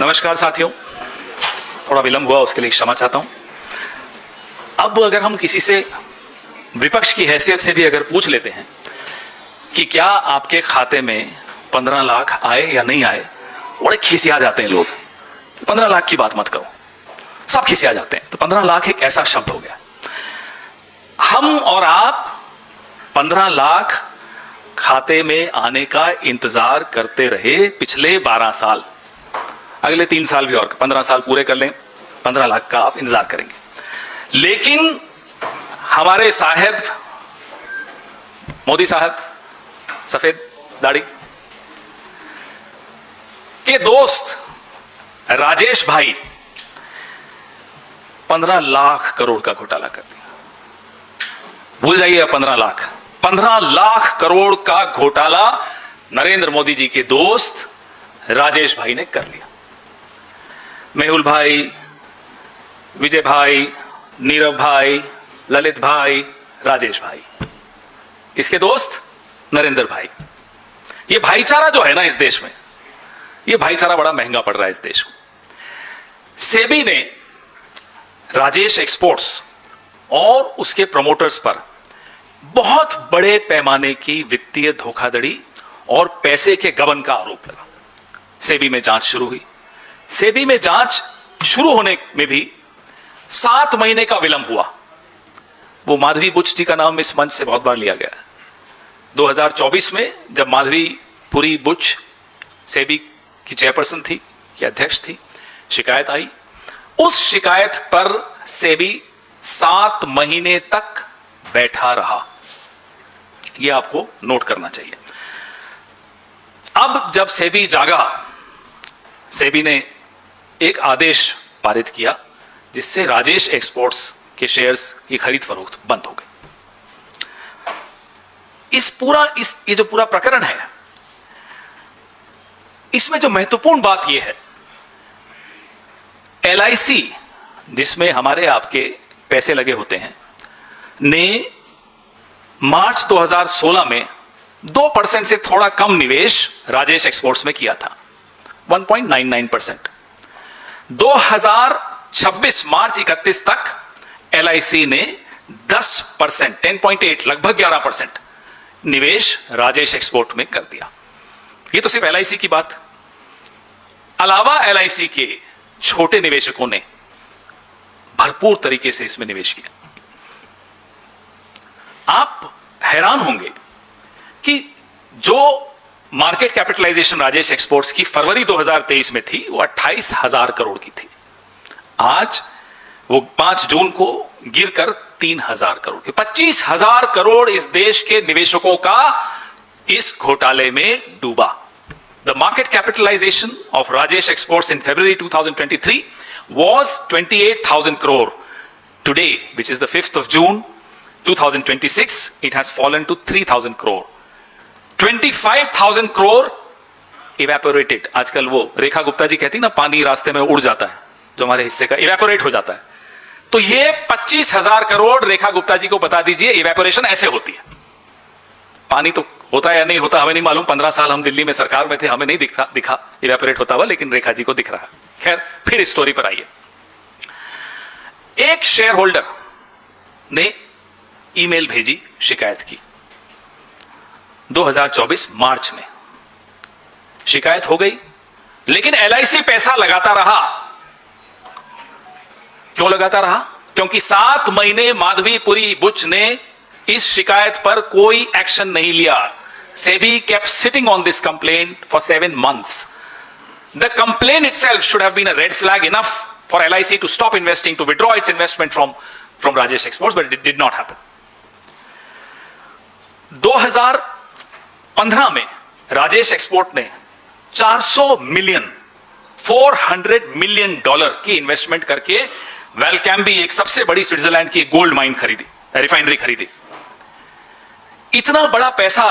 नमस्कार साथियों, थोड़ा विलंब हुआ उसके लिए क्षमा चाहता हूं। अब अगर हम किसी से विपक्ष की हैसियत से भी अगर पूछ लेते हैं कि क्या आपके खाते में 15 लाख आए या नहीं आए, बड़े खिसिया जाते हैं लोग। 15 लाख की बात मत करो, सब खिसिया जाते हैं। तो 15 लाख एक ऐसा शब्द हो गया। हम और आप 15 लाख खाते में आने का इंतजार करते रहे पिछले 12 साल। अगले 3 साल भी और 15 साल पूरे कर लें, 15 लाख का आप इंतजार करेंगे। लेकिन हमारे साहब मोदी साहब, सफेद दाढ़ी के दोस्त राजेश भाई 15 लाख करोड़ का घोटाला कर दिया। भूल जाइए 15 लाख करोड़ का घोटाला नरेंद्र मोदी जी के दोस्त राजेश भाई ने कर लिया। मेहुल भाई, विजय भाई, नीरव भाई, ललित भाई, राजेश भाई, किसके दोस्त? नरेंद्र भाई। ये भाईचारा जो है ना इस देश में, ये भाईचारा बड़ा महंगा पड़ रहा है इस देश को। सेबी ने राजेश एक्सपोर्ट्स और उसके प्रमोटर्स पर बहुत बड़े पैमाने की वित्तीय धोखाधड़ी और पैसे के गबन का आरोप लगा। सेबी में जांच शुरू हुई। सेबी में जांच शुरू होने में भी 7 महीने का विलंब हुआ। वो माधवी बुच जी का नाम इस मंच से बहुत बार लिया गया है। 2024 में जब माधवी पुरी बुच सेबी की चेयरपर्सन थी, की अध्यक्ष थी, शिकायत आई। उस शिकायत पर सेबी 7 महीने तक बैठा रहा। यह आपको नोट करना चाहिए। अब जब सेबी जागा, सेबी ने एक आदेश पारित किया जिससे राजेश एक्सपोर्ट्स के शेयर्स की खरीद फरोख्त बंद हो गई। ये जो पूरा प्रकरण है, इसमें जो महत्वपूर्ण बात यह है, LIC जिसमें हमारे आपके पैसे लगे होते हैं, ने मार्च 2016 में 2% से थोड़ा कम निवेश राजेश एक्सपोर्ट्स में किया था, 1.99%। 2026 मार्च 31 तक LIC ने 10%, 10.8, लगभग 11% निवेश राजेश एक्सपोर्ट में कर दिया। ये तो सिर्फ LIC की बात। अलावा LIC के छोटे निवेशकों ने भरपूर तरीके से इसमें निवेश किया। आप हैरान होंगे कि जो मार्केट कैपिटलाइजेशन राजेश एक्सपोर्ट्स की फरवरी 2023 में थी, वो 28,000 करोड़ की थी। आज वो 5 जून को गिरकर 3,000 करोड़ की, 25,000 करोड़ इस देश के निवेशकों का इस घोटाले में डूबा। The market capitalisation of Rajesh exports in February 2023 was 28,000 crore. Today, which is the 5th of June 2026, it has fallen to 3,000 crore. 25,000 crore evaporated. आजकल वो रेखा गुप्ता जी कहती ना, पानी रास्ते में उड़ जाता है, जो हमारे हिस्से का इवेपोरेट हो जाता है। तो ये 25,000 करोड़ रेखा गुप्ता जी को बता दीजिए, इवेपोरेशन ऐसे होती है। पानी तो होता है या नहीं होता हमें नहीं मालूम। 15 साल हम दिल्ली में सरकार में थे, हमें नहीं दिखा इवेपोरेट होता हुआ, लेकिन रेखा जी को दिख रहा। खैर, फिर इस स्टोरी पर आइए। एक शेयर होल्डर ने ईमेल भेजी, शिकायत की 2024 मार्च में। शिकायत हो गई, लेकिन LIC पैसा लगाता रहा। क्यों लगाता रहा? क्योंकि 7 महीने माधवी पुरी बुच ने इस शिकायत पर कोई एक्शन नहीं लिया। SEBI kept sitting on this complaint for 7 months. The complaint itself should have been a red flag enough for LIC to stop investing, to withdraw its investment from Rajesh Exports, but it did not happen. 2015 में Rajesh export ने 400 million dollar की investment करके वेलकैम्बी, एक सबसे बड़ी Switzerland की gold mine खरीदी, refinery खरीदी। इतना बड़ा पैसा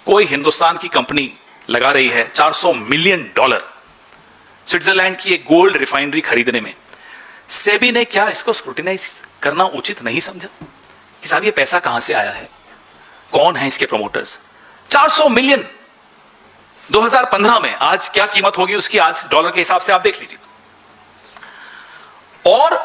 कोई हिंदुस्तान की कंपनी लगा रही है, 400 मिलियन डॉलर स्विट्जरलैंड की एक गोल्ड रिफाइनरी खरीदने में। सेबी ने क्या इसको स्क्रूटिनाइज करना उचित नहीं समझा कि साहब ये पैसा कहां से आया है, कौन है इसके प्रमोटर्स? 400 मिलियन 2015 में आज क्या कीमत होगी उसकी, आज डॉलर के हिसाब से आप देख लीजिए। और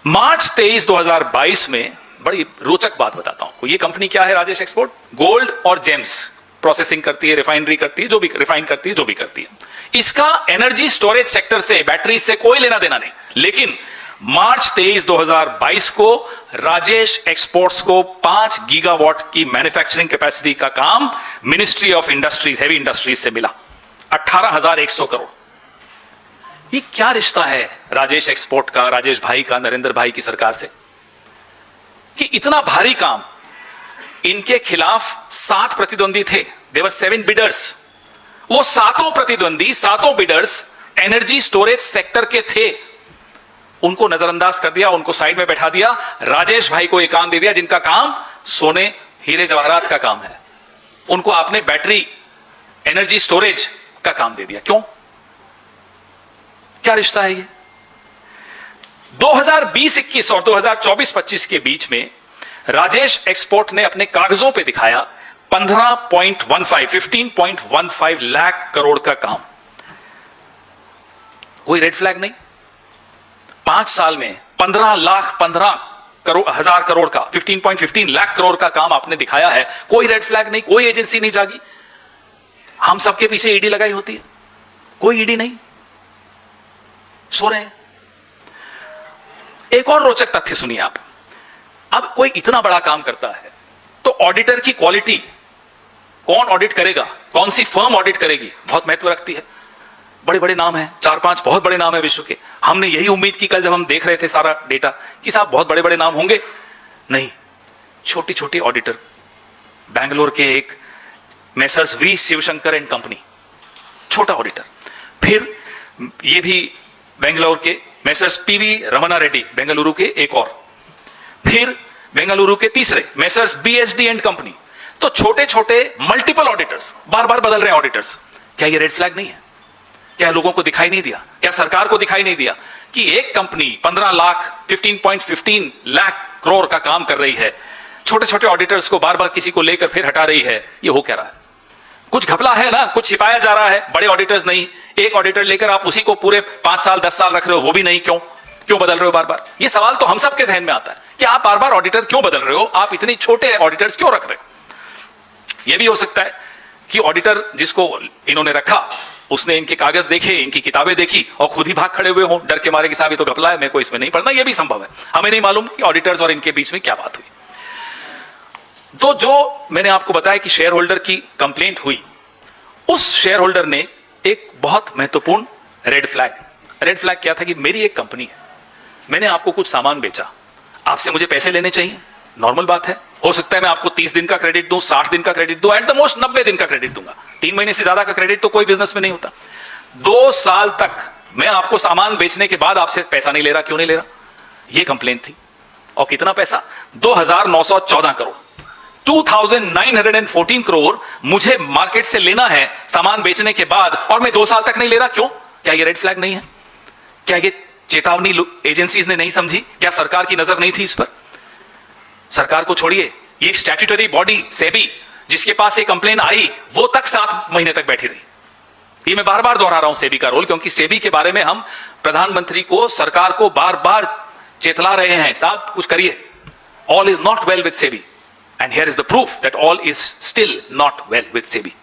मार्च 23 2022 में बड़ी रोचक बात बताता हूं। ये कंपनी क्या है राजेश एक्सपोर्ट? गोल्ड और जेम्स प्रोसेसिंग करती है, रिफाइनरी करती है, जो भी रिफाइन करती है, जो भी करती है। इसका एनर्जी स्टोरेज सेक्टर से, बैटरी से कोई लेना देना नहीं। लेकिन मार्च 23 2022 को राजेश एक्सपोर्ट्स को 5 गीगावाट की मैन्युफैक्चरिंग कैपेसिटी का काम ministry of industries, heavy industries से मिला, 18,100 करोड़। ये क्या रिश्ता है राजेश एक्सपोर्ट का, राजेश भाई का, नरेंद्र भाई की सरकार से, कि इतना भारी काम? इनके खिलाफ 7 प्रतिद्वंदी थे, देवर 7 बिडर्स। वो सातों प्रतिद्वंदी, सातों बिडर्स एनर्जी स्टोरेज सेक्टर के थे। उनको नजरअंदाज कर दिया, उनको साइड में बैठा दिया, राजेश भाई को यह काम दे दिया जिनका काम सोने हीरे जवाहरात का काम है। उनको आपने बैटरी एनर्जी स्टोरेज का काम दे दिया। क्यों? क्या रिश्ता है ये? 2020-21 और 2024-25 के बीच में राजेश एक्सपोर्ट ने अपने कागजों पे दिखाया 15.15 लाख करोड़ का काम। कोई रेड फ्लैग नहीं। 5 साल में 15 करोड़ का 15.15 लाख करोड़ का काम आपने दिखाया है। कोई रेड फ्लैग नहीं, कोई एजेंसी नहीं जागी। हम सबके पीछे ईडी लगाई होती है, कोई ईडी नहीं, सो रहे हैं। एक और रोचक तथ्य सुनिए आप। अब कोई इतना बड़ा काम करता है तो ऑडिटर की क्वालिटी कौन ऑडिट करेगा, कौन सी फर्म ऑडिट करेगी, बहुत महत्व रखती है। बड़े बड़े नाम हैं, 4-5 बहुत बड़े नाम हैं विश्व के। हमने यही उम्मीद की कल जब हम देख रहे थे सारा डेटा कि साहब बहुत बड़े बड़े नाम होंगे। नहीं, छोटी छोटी ऑडिटर। बैंगलोर के एक Messrs V Shivshankar and company, छोटा ऑडिटर। फिर ये भी बेंगलुरु के मेसर्स पीवी रमना रेड्डी, बेंगलुरु के एक और। फिर बेंगलुरु के तीसरे मेसर्स बीएसडी एंड कंपनी। तो छोटे छोटे मल्टीपल ऑडिटर्स, बार बार बदल रहे हैं ऑडिटर्स। क्या ये रेड फ्लैग नहीं है? क्या लोगों को दिखाई नहीं दिया? क्या सरकार को दिखाई नहीं दिया कि एक कंपनी 15.15 लाख करोड़ का काम कर रही है, छोटे छोटे ऑडिटर्स को बार बार किसी को लेकर फिर हटा रही है? ये हो क्या रहा है? कुछ घपला है ना, कुछ छिपाया जा रहा है। बड़े ऑडिटर्स नहीं, एक ऑडिटर लेकर आप उसी को पूरे 5 साल 10 साल रख रहे हो, वो भी नहीं। क्यों बदल रहे हो बार बार? ये सवाल तो हम सबके जहन में आता है कि आप बार बार ऑडिटर क्यों बदल रहे हो, आप इतने छोटे ऑडिटर्स क्यों रख रहे हो? यह भी हो सकता है कि ऑडिटर जिसको इन्होंने रखा उसने इनके कागज देखे, इनकी किताबें देखी और खुद ही भाग खड़े हुए हो डर के मारे कि साहब ये तो घपला है, मेरे को इसमें नहीं पढ़ना। यह भी संभव है, हमें नहीं मालूम कि ऑडिटर्स और इनके बीच में क्या बात हुई। तो जो मैंने आपको बताया कि शेयर होल्डर की कंप्लेंट हुई, उस शेयर होल्डर ने एक बहुत महत्वपूर्ण रेड फ्लैग क्या था कि मेरी एक कंपनी है, मैंने आपको कुछ सामान बेचा, आपसे मुझे पैसे लेने चाहिए, नॉर्मल बात है। हो सकता है मैं आपको 30 दिन का क्रेडिट दूं, 60 दिन का क्रेडिट दूं, एट द मोस्ट 90 दिन का क्रेडिट दूंगा। 3 महीने से ज्यादा का क्रेडिट तो कोई बिजनेस में नहीं होता। 2 साल तक मैं आपको सामान बेचने के बाद आपसे पैसा नहीं ले रहा। क्यों नहीं ले रहा? यह कंप्लेंट थी। और कितना पैसा? 2,914 करोड़, 2,914 करोड़ मुझे मार्केट से लेना है सामान बेचने के बाद, और मैं 2 साल तक नहीं ले रहा। क्यों? क्या ये रेड फ्लैग नहीं है? क्या ये चेतावनी एजेंसीज ने नहीं समझी? क्या सरकार की नजर नहीं थी इस पर? सरकार को छोड़िए, ये स्टैट्यूटरी बॉडी सेबी जिसके पास ये कंप्लेन आई, वो तक 7 महीने तक बैठी रही। ये मैं बार बार दोहरा रहा हूं सेबी का रोल, क्योंकि सेबी के बारे में हम प्रधानमंत्री को, सरकार को बार बार चेतला रहे हैं, साहब कुछ करिए, all is not well with SEBI. And here is the proof that all is still not well with SEBI.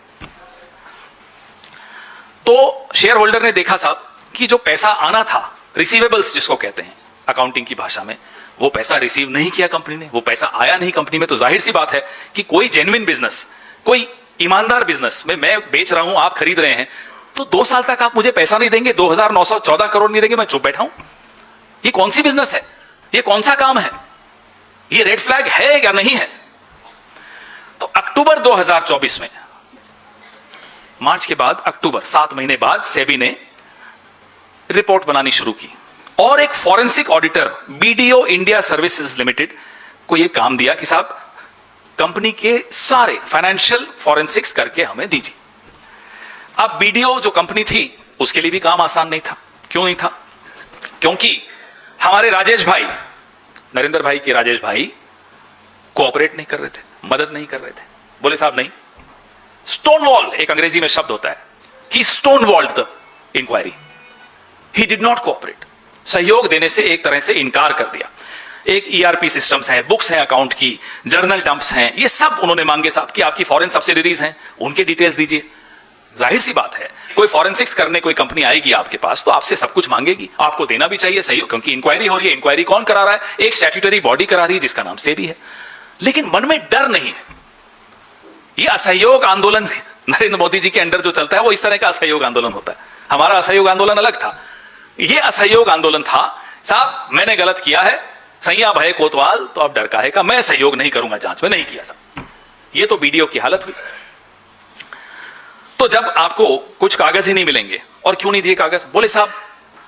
तो शेयर होल्डर ने देखा साहब कि जो पैसा आना था, रिसीवेबल्स जिसको कहते हैं अकाउंटिंग की भाषा में, वो पैसा रिसीव नहीं किया कंपनी ने, वो पैसा आया नहीं कंपनी में। तो जाहिर सी बात है कि कोई जेन्युइन बिजनेस, कोई ईमानदार बिजनेस में मैं बेच रहा हूं, आप खरीद रहे हैं, तो 2 साल तक आप मुझे पैसा नहीं देंगे, 2,914 करोड़ नहीं देंगे, मैं चुप बैठा हूं? ये कौन सी बिजनेस है? ये कौन सा काम है? ये रेड फ्लैग है या नहीं है? तो अक्टूबर 2024 में, मार्च के बाद अक्टूबर, 7 महीने बाद सेबी ने रिपोर्ट बनानी शुरू की और एक forensic auditor BDO India services limited को यह काम दिया कि साहब कंपनी के सारे फाइनेंशियल फॉरेंसिक्स करके हमें दीजिए। अब बीडीओ जो कंपनी थी उसके लिए भी काम आसान नहीं था। क्यों नहीं था? क्योंकि हमारे राजेश भाई, नरेंद्र भाई के राजेश भाई कोऑपरेट नहीं कर रहे थे, मदद नहीं कर रहे थे। बोले साहब नहीं, स्टोन वॉल एक अंग्रेजी में शब्द होता है, he stonewalled the inquiry, he did not cooperate, सहयोग देने से एक तरह से इनकार कर दिया। एक ईआरपी सिस्टम्स हैं, बुक्स हैं अकाउंट की, जर्नल डंप्स हैं, ये सब उन्होंने मांगे साहब कि आपकी फॉरेन सब्सिडरीज हैं उनके डिटेल्स दीजिए। जाहिर सी बात है, कोई फॉरेंसिक्स करने कोई कंपनी आएगी आपके पास तो आपसे सब कुछ मांगेगी, आपको देना भी चाहिए सही, क्योंकि इंक्वायरी हो रही है। इंक्वायरी कौन करा रहा है? एक स्टैट्यूटरी बॉडी करा रही है जिसका नाम सेबी है। लेकिन मन में डर नहीं है। ये असहयोग आंदोलन नरेंद्र मोदी जी के अंडर जो चलता है वो इस तरह का असहयोग आंदोलन होता है। हमारा असहयोग आंदोलन अलग था, ये असहयोग आंदोलन था साहब मैंने गलत किया है, सैया भय कोतवाल तो अब डर काहे का, मैं सहयोग नहीं करूंगा जांच में, नहीं किया साहब। ये तो बीडीओ की हालत हुई। तो जब आपको कुछ कागज ही नहीं मिलेंगे, और क्यों नहीं दिए कागज? बोले साहब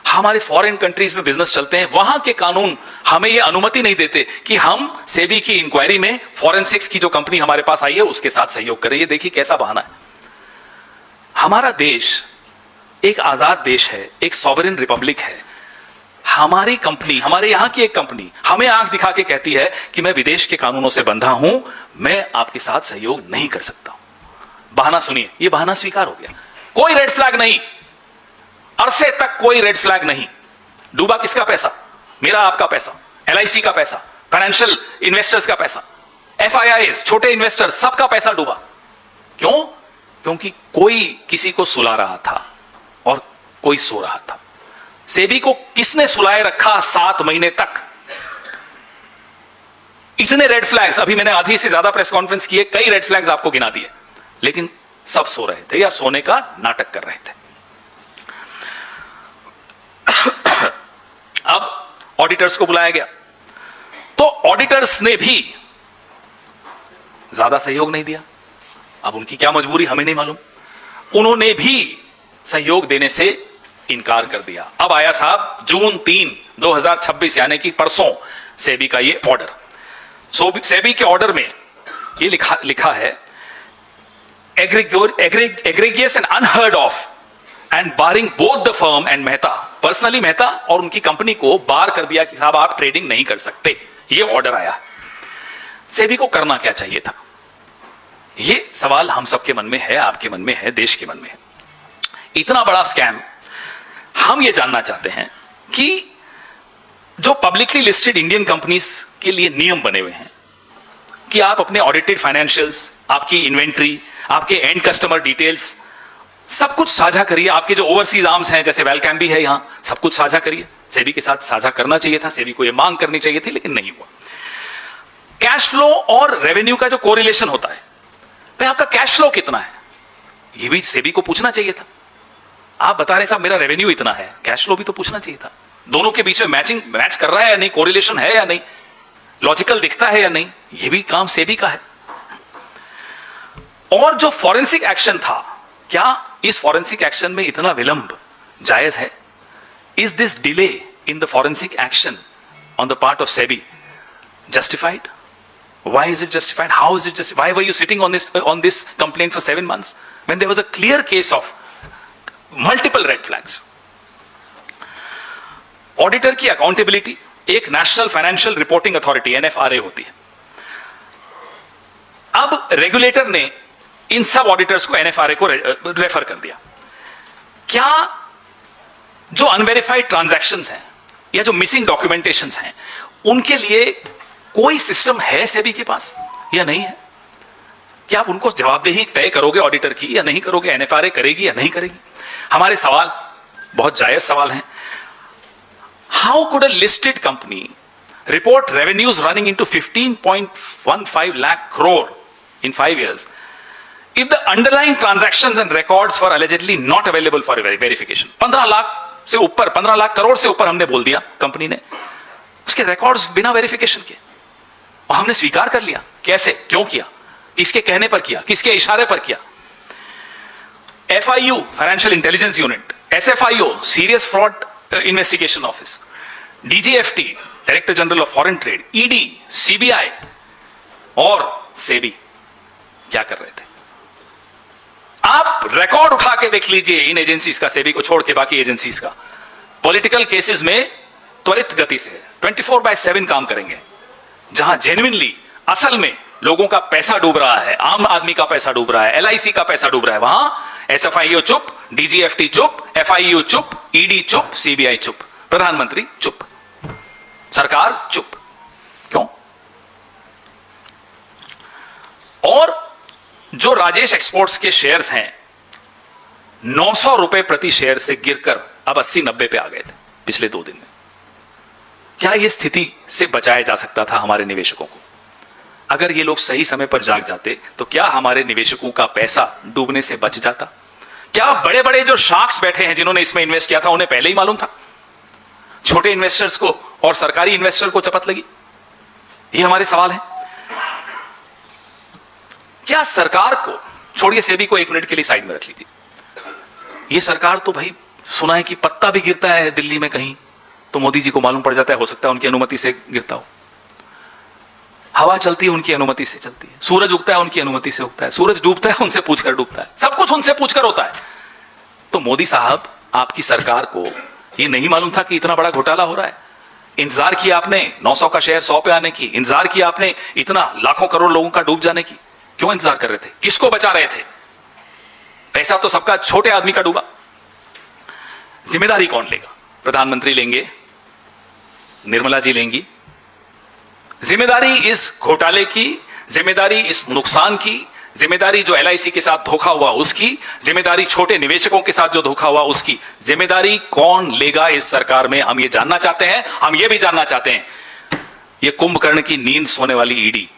हमारे फॉरेन कंट्रीज में बिजनेस चलते हैं, वहां के कानून हमें यह अनुमति नहीं देते कि हम सेबी की इंक्वायरी में फॉरेंसिक्स की जो कंपनी हमारे पास आई है उसके साथ सहयोग करें। ये देखिए कैसा बहाना है। हमारा देश एक आजाद देश है, एक सॉवरेन रिपब्लिक है। हमारी कंपनी, हमारे यहां की एक कंपनी हमें आंख दिखा के कहती है कि मैं विदेश के कानूनों से बंधा हूं, मैं आपके साथ सहयोग नहीं कर सकता। बहाना सुनिए, यह बहाना स्वीकार हो गया। कोई रेड फ्लैग नहीं, अरसे तक कोई रेड फ्लैग नहीं। डूबा किसका पैसा? मेरा आपका पैसा, एलआईसी का पैसा, फाइनेंशियल इन्वेस्टर्स का पैसा, एफआईआईज, छोटे इन्वेस्टर, सबका पैसा डूबा। क्यों? क्योंकि कोई किसी को सुला रहा था और कोई सो रहा था। सेबी को किसने सुलाए रखा 7 महीने तक? इतने रेड फ्लैग्स, अभी मैंने आधी से ज्यादा प्रेस कॉन्फ्रेंस किए, कई रेड फ्लैग्स आपको गिना दिए, लेकिन सब सो रहे थे या सोने का नाटक कर रहे थे। अब ऑडिटर्स को बुलाया गया, तो ऑडिटर्स ने भी ज्यादा सहयोग नहीं दिया। अब उनकी क्या मजबूरी हमें नहीं मालूम, उन्होंने भी सहयोग देने से इनकार कर दिया। अब आया साहब जून 3, 2026 यानी कि परसों सेबी का ये ऑर्डर। सेबी के ऑर्डर में ये लिखा है, egregious and unheard of and barring both the firm and Mehta, personally Mehta और उनकी कंपनी को बार कर दिया कि साहब आप ट्रेडिंग नहीं कर सकते। ये ऑर्डर आया। सेबी को करना क्या चाहिए था? ये सवाल हम सबके मन में है, आपके मन में है, देश के मन में है। इतना बड़ा स्कैम, हम ये जानना चाहते हैं कि जो पब्लिकली लिस्टेड इंडियन कंपनीज के लिए नियम बने हुए हैं कि आप अपने ऑडिटेड फाइनेंशियल्स, आपकी इन्वेंट्री, आपके एंड कस्टमर डिटेल्स सब कुछ साझा करिए। आपके जो ओवरसीज आर्म्स हैं जैसे वेलकैम भी है यहां, सब कुछ साझा करिए। सेबी के साथ साझा करना चाहिए था, सेबी को यह मांग करनी चाहिए थी, लेकिन नहीं हुआ। कैश फ्लो और रेवेन्यू का जो कोरिलेशन होता है, भाई आपका कैश फ्लो कितना है, यह भी सेबी को पूछना चाहिए था। आप बता रहे साहब मेरा रेवेन्यू इतना है, कैश फ्लो भी तो पूछना चाहिए था। दोनों के बीच में मैच कर रहा है या नहीं, कोरिलेशन है या नहीं, लॉजिकल दिखता है या नहीं, यह भी काम सेबी का है। और जो फॉरेंसिक एक्शन था, क्या इस फॉरेंसिक एक्शन में इतना विलंब जायज है? Is this delay in the forensic action on the part of SEBI justified? Why is it justified? How is it justified? Why were you sitting on this complaint for 7 months when there was a clear case of multiple red flags? Auditor की accountability एक national financial reporting authority NFRA होती है। अब regulator ने इन सब auditors को NFRA को refer कर दिया। क्या जो अनवेरिफाइड ट्रांजैक्शंस हैं या जो मिसिंग डॉक्यूमेंटेशंस हैं उनके लिए कोई सिस्टम है सेबी के पास या नहीं है? क्या आप उनको जवाबदेही तय करोगे ऑडिटर की या नहीं करोगे? NFRA करेगी या नहीं करेगी? हमारे सवाल बहुत जायज सवाल हैं। How could a listed company report revenues running into 15.15 lakh crore in 5 years if the underlying transactions and records were allegedly not available for verification? 15 lakh से ऊपर, 15 लाख करोड़ से ऊपर हमने बोल दिया कंपनी ने, उसके रिकॉर्ड्स बिना वेरिफिकेशन के, और हमने स्वीकार कर लिया। कैसे, क्यों किया, किसके कहने पर किया, किसके इशारे पर किया? FIU financial intelligence unit, SFIO serious fraud investigation office, DGFT director general of foreign trade, ED, CBI और सेबी क्या कर रहे थे? आप रिकॉर्ड उठा के देख लीजिए इन एजेंसीज का, सेबी को छोड़ के बाकी एजेंसीज का। पॉलिटिकल केसेस में त्वरित गति से 24/7 काम करेंगे, जहां जेन्युइनली असल में लोगों का पैसा डूब रहा है, आम आदमी का पैसा डूब रहा है, एलआईसी का पैसा डूब रहा है, वहां एसएफआईओ चुप, डीजीएफटी चुप, एफआईयू चुप, ईडी चुप, सीबीआई चुप, प्रधानमंत्री चुप, सरकार चुप। क्यों? और जो राजेश एक्सपोर्ट्स के शेयर्स हैं 900 रुपए प्रति शेयर से गिरकर अब 80-90 पे आ गए थे पिछले 2 दिन में। क्या यह स्थिति से बचाया जा सकता था हमारे निवेशकों को? अगर ये लोग सही समय पर जाग जाते तो क्या हमारे निवेशकों का पैसा डूबने से बच जाता? क्या बड़े बड़े जो शार्क्स बैठे हैं जिन्होंने इसमें इन्वेस्ट किया था उन्हें पहले ही मालूम था? छोटे इन्वेस्टर्स को और सरकारी इन्वेस्टर को चपत लगी? ये हमारे सवाल है। क्या सरकार को, छोड़िए सेबी को 1 मिनट के लिए साइड में रख लीजिए, ये सरकार तो भाई सुना है कि पत्ता भी गिरता है दिल्ली में कहीं तो मोदी जी को मालूम पड़ जाता है, हो सकता है उनकी अनुमति से गिरता हो। हवा चलती है उनकी अनुमति से चलती है, सूरज उगता है उनकी अनुमति से उगता है, सूरज डूबता है उनसे पूछकर डूबता है, सब कुछ उनसे पूछकर होता है। तो मोदी साहब, आपकी सरकार को यह नहीं मालूम था कि इतना बड़ा घोटाला हो रहा है? इंतजार किया आपने 900 का शेयर 100 पे आने की, इंतजार किया आपने इतना लाखों करोड़ लोगों का डूब जाने की। क्यों इंतजार कर रहे थे? किसको बचा रहे थे? पैसा तो सबका, छोटे आदमी का डूबा। जिम्मेदारी कौन लेगा? प्रधानमंत्री लेंगे, निर्मला जी लेंगी जिम्मेदारी इस घोटाले की, जिम्मेदारी इस नुकसान की, जिम्मेदारी जो एलआईसी के साथ धोखा हुआ उसकी, जिम्मेदारी छोटे निवेशकों के साथ जो धोखा हुआ उसकी। जिम्मेदारी कौन लेगा इस सरकार में? हम ये जानना चाहते हैं। हम ये भी जानना चाहते हैं ये कुंभकर्ण की नींद सोने वाली ईडी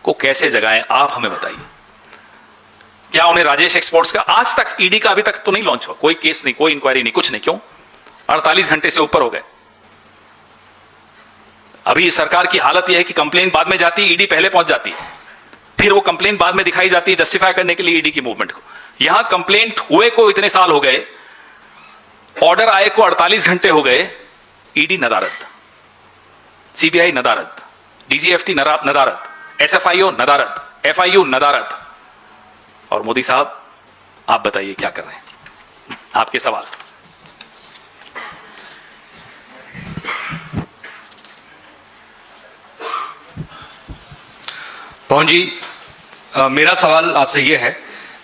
को कैसे जगाएं, आप हमें बताइए। क्या उन्हें राजेश एक्सपोर्ट्स का आज तक, ईडी का अभी तक तो नहीं लॉन्च हुआ, कोई केस नहीं, कोई इंक्वायरी नहीं, कुछ नहीं। क्यों? 48 घंटे से ऊपर हो गए। अभी सरकार की हालत यह है कि कंप्लेन बाद में जाती है, ईडी पहले पहुंच जाती है, फिर वो कंप्लेन बाद में दिखाई जाती है जस्टिफाई करने के लिए ईडी की मूवमेंट को। यहां कंप्लेंट हुए को इतने साल हो गए, ऑर्डर आए को 48 घंटे हो गए, ईडी नदारद, सीबीआई नदारद, डीजीएफटी नदारद, एसएफआईओ नदारद, एफआईयू नदारद। और मोदी साहब, आप बताइए क्या कर रहे हैं? आपके सवाल। पवन जी, मेरा सवाल आपसे यह है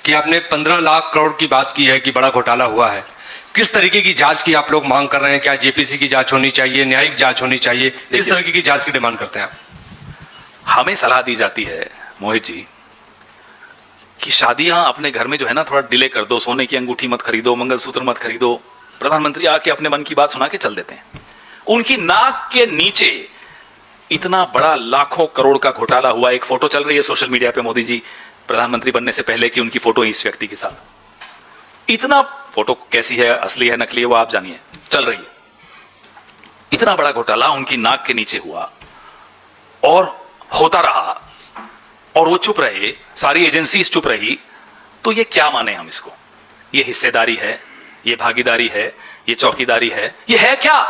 कि आपने 15 लाख करोड़ की बात की है कि बड़ा घोटाला हुआ है। किस तरीके की जांच की आप लोग मांग कर रहे हैं? क्या जेपीसी की जांच होनी चाहिए, न्यायिक जांच होनी चाहिए? किस तरीके की जांच की डिमांड करते हैं आप? हमें सलाह दी जाती है मोहित जी कि शादियां अपने घर में जो है ना थोड़ा डिले कर दो, सोने की अंगूठी मत खरीदो, मंगलसूत्र मत खरीदो। प्रधानमंत्री आके अपने मन की बात सुना के चल देते हैं। उनकी नाक के नीचे इतना बड़ा लाखों करोड़ का घोटाला हुआ। एक फोटो चल रही है सोशल मीडिया पे मोदी जी प्रधानमंत्री बनने से पहले की, उनकी फोटो इस व्यक्ति के साथ। इतना फोटो कैसी है, असली है नकली है, वो आप जानिए, चल रही है। इतना बड़ा घोटाला उनकी नाक के नीचे हुआ और होता रहा और वो चुप रहे, सारी एजेंसीज चुप रही। तो ये क्या माने हम इसको? ये हिस्सेदारी है, ये भागीदारी है, ये चौकीदारी है, ये है क्या?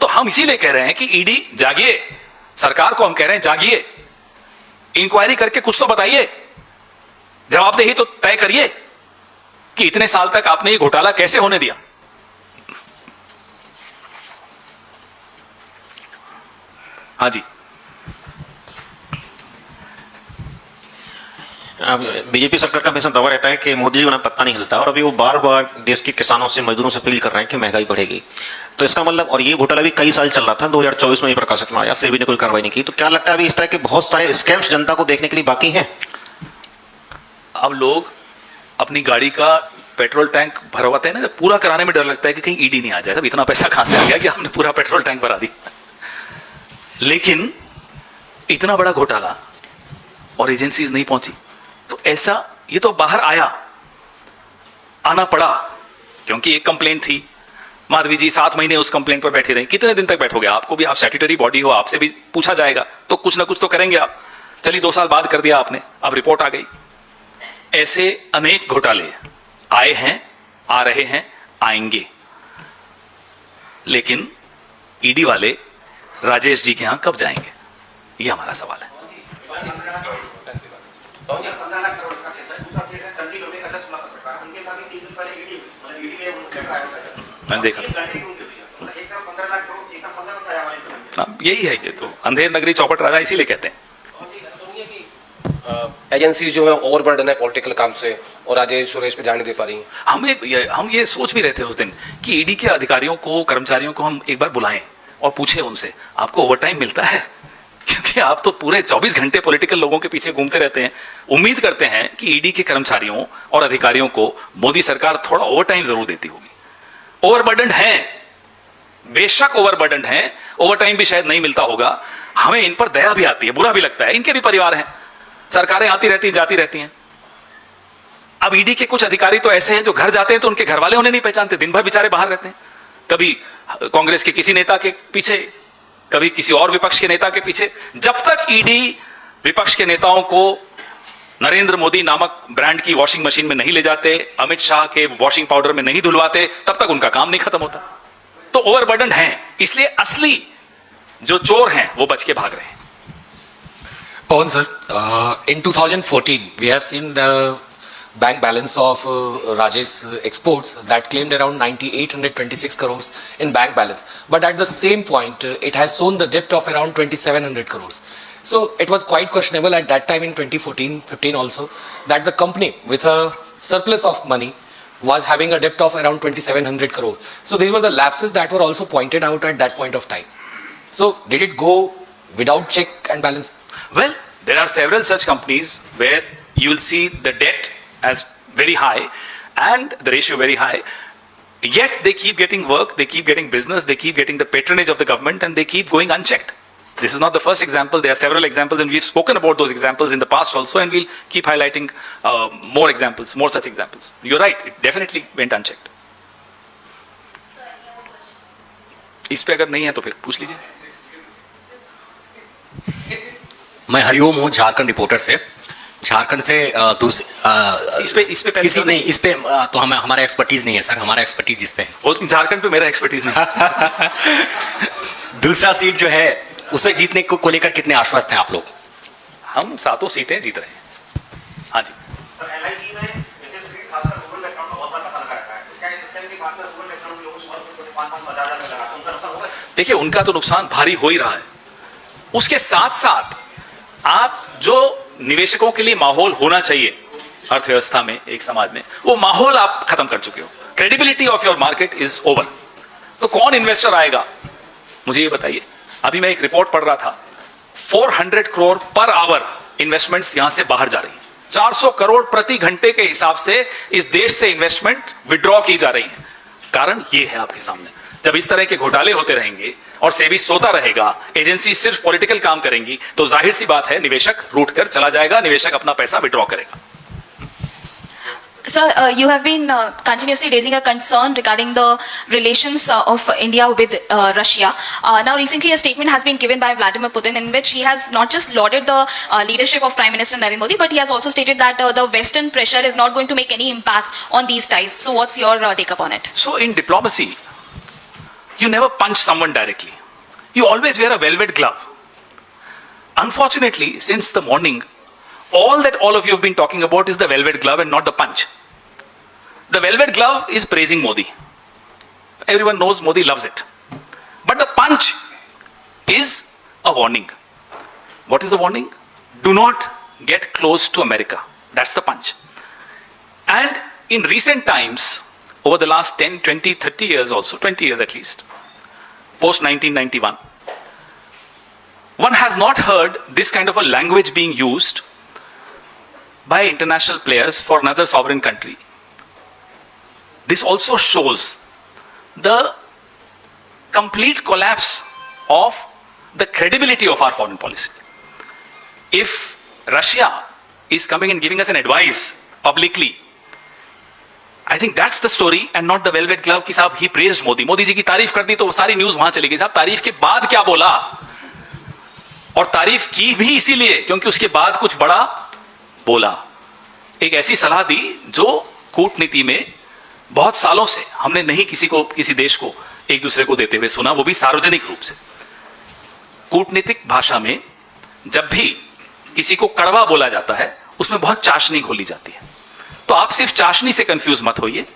तो हम इसीलिए कह रहे हैं कि ईडी जागिए, सरकार को हम कह रहे हैं जागिए, इंक्वायरी करके कुछ तो बताइए, जवाबदेही तो तय करिए कि इतने साल तक आपने ये घोटाला कैसे होने दिया। हाँ जी। बीजेपी सरकार का हमेशा दावा रहता है कि मोदी जी को ना पत्ता नहीं हिलता, और अभी वो बार बार देश के किसानों से, मजदूरों से अपील कर रहे हैं कि महंगाई बढ़ेगी। तो इसका मतलब, और ये घोटाला भी कई साल चल रहा था, 2024 में ये प्रकाशित में आया, सेबी ने कोई कार्रवाई नहीं की। तो क्या लगता है अभी इस तरह के बहुत सारे स्कैम्स जनता को देखने के लिए बाकी हैं? अब लोग अपनी गाड़ी का पेट्रोल टैंक भरवाते हैं ना, जब पूरा कराने में डर लगता है कि कहीं ईडी नहीं आ जाए, तब इतना पैसा कहां से आ गया कि हमने पूरा पेट्रोल टैंक भरा दी। लेकिन इतना बड़ा घोटाला और एजेंसीज नहीं पहुंची, तो ऐसा, ये तो बाहर आना पड़ा क्योंकि एक कंप्लेंट थी। माधवी जी 7 महीने उस कंप्लेंट पर बैठे रहे। कितने दिन तक बैठोगे? आपको भी, आप स्टैट्यूटरी बॉडी हो, आपसे भी पूछा जाएगा, तो कुछ ना कुछ तो करेंगे आप। चलिए 2 साल बाद कर दिया आपने, अब रिपोर्ट आ गई। ऐसे अनेक घोटाले आए हैं, आ रहे हैं, आएंगे। लेकिन ईडी वाले राजेश जी के यहां कब जाएंगे, ये हमारा सवाल है। मैंने देखा था। यही है, ये तो अंधेर नगरी चौपट राजा इसीलिए कहते हैं। एजेंसी जो है ओवरबर्डन है पॉलिटिकल काम से और राजेश सुरेश पे ध्यान नहीं दे पा रही हैं। हम ये सोच भी रहे थे उस दिन कि ईडी के अधिकारियों को, कर्मचारियों को हम एक बार बुलाएं और पूछें उनसे, आपको ओवरटाइम मिलता है? क्योंकि आप तो पूरे 24 घंटे पॉलिटिकल लोगों के पीछे घूमते रहते हैं। उम्मीद करते हैं कि ईडी के कर्मचारियों और अधिकारियों को मोदी सरकार थोड़ा ओवरटाइम जरूर देती होगी। ओवरबर्डन है, बेशक ओवरबर्डन है, ओवरटाइम भी शायद नहीं मिलता होगा। हमें इन पर दया भी आती है, बुरा भी लगता है, इनके भी परिवार हैं, सरकारें आती रहती हैं, जाती रहती हैं। अब ईडी के कुछ अधिकारी तो ऐसे हैं जो घर जाते हैं तो उनके घर वाले उन्हें नहीं पहचानते, दिन भर बेचारे बाहर रहते हैं, कभी कांग्रेस के किसी नेता के पीछे, कभी किसी और विपक्ष के नेता के पीछे। जब तक ईडी विपक्ष के नेताओं को नरेंद्र मोदी नामक ब्रांड की वॉशिंग मशीन में नहीं ले जाते, अमित शाह के वॉशिंग पाउडर में नहीं धुलवाते, तब तक उनका काम नहीं खत्म होता। तो ओवरबर्डन है, इसलिए असली जो चोर हैं वो बच के भाग रहे हैं। Pawan sir, in 2014, we have seen the bank balance of Rajesh Exports that claimed around 9,826 crores in bank balance. But at the same point, it has shown the debt of around 2,700 crores. So it was quite questionable at that time in 2014-15 also that the company with a surplus of money was having a debt of around 2,700 crore. So these were the lapses that were also pointed out at that point of time. So did it go without check and balance? Well, there are several such companies where you will see the debt as very high and the ratio very high, yet they keep getting work, they keep getting business, they keep getting the patronage of the government, and they keep going unchecked. This is not the first example. There are several examples, and we've spoken about those examples in the past also, and we'll keep highlighting more examples, more such examples. You're right, it definitely went unchecked. इस पे अगर नहीं है तो फिर पूछ लीजिए। मैं हरिओम हूँ, झारखंड रिपोर्टर से। झारखंड से इस पे पहले किसी नहीं, इस पे तो हमारा एक्सपर्टीज नहीं है सर, हमारा एक्सपर्टीज इस पे है। उस झारखंड पे मेरा एक्सपर्टीज नहीं। दूसरा सीट जो है उसे जीतने को लेकर कितने आश्वस्त हैं आप लोग? हम 7 सीटें जीत रहे हैं। हाँ जी। देखिए, उनका तो नुकसान भारी हो ही रहा है, उसके साथ साथ आप जो निवेशकों के लिए माहौल होना चाहिए अर्थव्यवस्था में, एक समाज में, वो माहौल आप खत्म कर चुके हो। Credibility of your market is over. तो कौन इन्वेस्टर आएगा, मुझे ये बताइए। अभी मैं एक रिपोर्ट पढ़ रहा था, 400 करोड़ पर आवर इन्वेस्टमेंट्स यहां से बाहर जा रही हैं। 400 करोड़ प्रति घंटे के हिसाब से इस देश से इन्वेस्टमेंट विड्रॉ की जा रही है। कारण ये है आपके सामने, जब इस तरह के घोटाले होते रहेंगे और सेबी सोता रहेगा, एजेंसी सिर्फ पॉलिटिकल काम करेंगी, तो जाहिर सी बात है निवेशक रूठ कर चला जाएगा, निवेशक अपना पैसा विड्रॉ करेगा। Sir, you have been continuously raising a concern regarding the relations of India with Russia. Now, recently a statement has been given by Vladimir Putin in which he has not just lauded the leadership of Prime Minister Narendra Modi, but he has also stated that the Western pressure is not going to make any impact on these ties. So, what's your take up on it? So, in diplomacy, you never punch someone directly. You always wear a velvet glove. Unfortunately, since the morning, all that all of you have been talking about is the velvet glove and not the punch. The velvet glove is praising Modi. Everyone knows Modi loves it. But the punch is a warning. What is the warning? Do not get close to America. That's the punch. And in recent times, over the last 10, 20, 30 years also, 20 years at least, post 1991, one has not heard this kind of a language being used by international players for another sovereign country. This also shows the complete collapse of the credibility of our foreign policy. If Russia is coming and giving us an advice publicly, I think that's the story and not the velvet glove कि साहब he praised Modi. Modi ji की तारीफ कर दी तो सारी news वहां चली गई। साहब तारीफ के बाद क्या बोला, और तारीफ की भी इसीलिए क्योंकि उसके बाद कुछ बड़ा बोला। एक ऐसी सलाह दी जो कूटनीति में बहुत सालों से हमने नहीं किसी देश को एक दूसरे को देते हुए सुना, वो भी सार्वजनिक रूप से। कूटनीतिक भाषा में जब भी किसी को कड़वा बोला जाता है उसमें बहुत चाशनी घोली जाती है। तो आप सिर्फ चाशनी से कंफ्यूज मत होइए,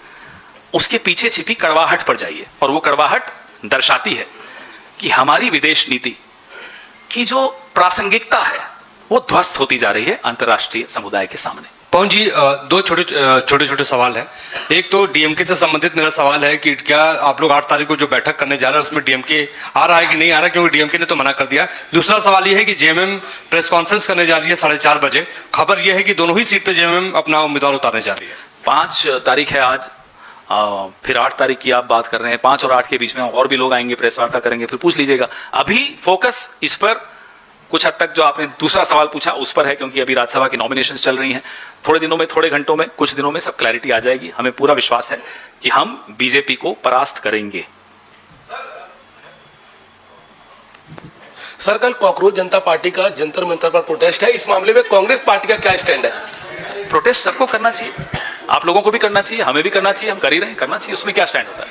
उसके पीछे छिपी कड़वाहट पर जाइए, और वो कड़वाहट दर्शाती है कि हमारी विदेश नीति की जो प्रासंगिकता है वो ध्वस्त होती जा रही है अंतर्राष्ट्रीय समुदाय के सामने। पवन जी, दो छोटे छोटे सवाल है। एक तो डीएमके से संबंधित मेरा सवाल है कि क्या आप लोग 8 तारीख को जो बैठक करने जा रहे हैं उसमें डीएमके आ रहा है कि नहीं आ रहा, क्योंकि डीएमके ने तो मना कर दिया। दूसरा सवाल यह है कि जेएमएम प्रेस कॉन्फ्रेंस करने जा रही है 4:30 बजे। खबर यह है कि दोनों ही सीट पे जेएमएम अपना उम्मीदवार उतारने जा रही है। 5 तारीख है आज, फिर 8 तारीख की आप बात कर रहे हैं। 5 और 8 के बीच में और भी लोग आएंगे, प्रेस वार्ता करेंगे, फिर पूछ लीजिएगा। अभी फोकस इस पर कुछ हद तक जो आपने दूसरा सवाल पूछा उस पर है, क्योंकि अभी राज्यसभा की नॉमिनेशंस चल रही हैं। थोड़े दिनों में, थोड़े घंटों में, कुछ दिनों में सब क्लैरिटी आ जाएगी। हमें पूरा विश्वास है कि हम बीजेपी को परास्त करेंगे। सर, कल कॉकरोच जनता पार्टी का जंतर मंतर पर प्रोटेस्ट है, इस मामले में कांग्रेस पार्टी का क्या स्टैंड है? प्रोटेस्ट सबको करना चाहिए, आप लोगों को भी करना चाहिए, हमें भी करना चाहिए, हम कर ही रहे हैं, करना चाहिए, उसमें क्या स्टैंड होता है?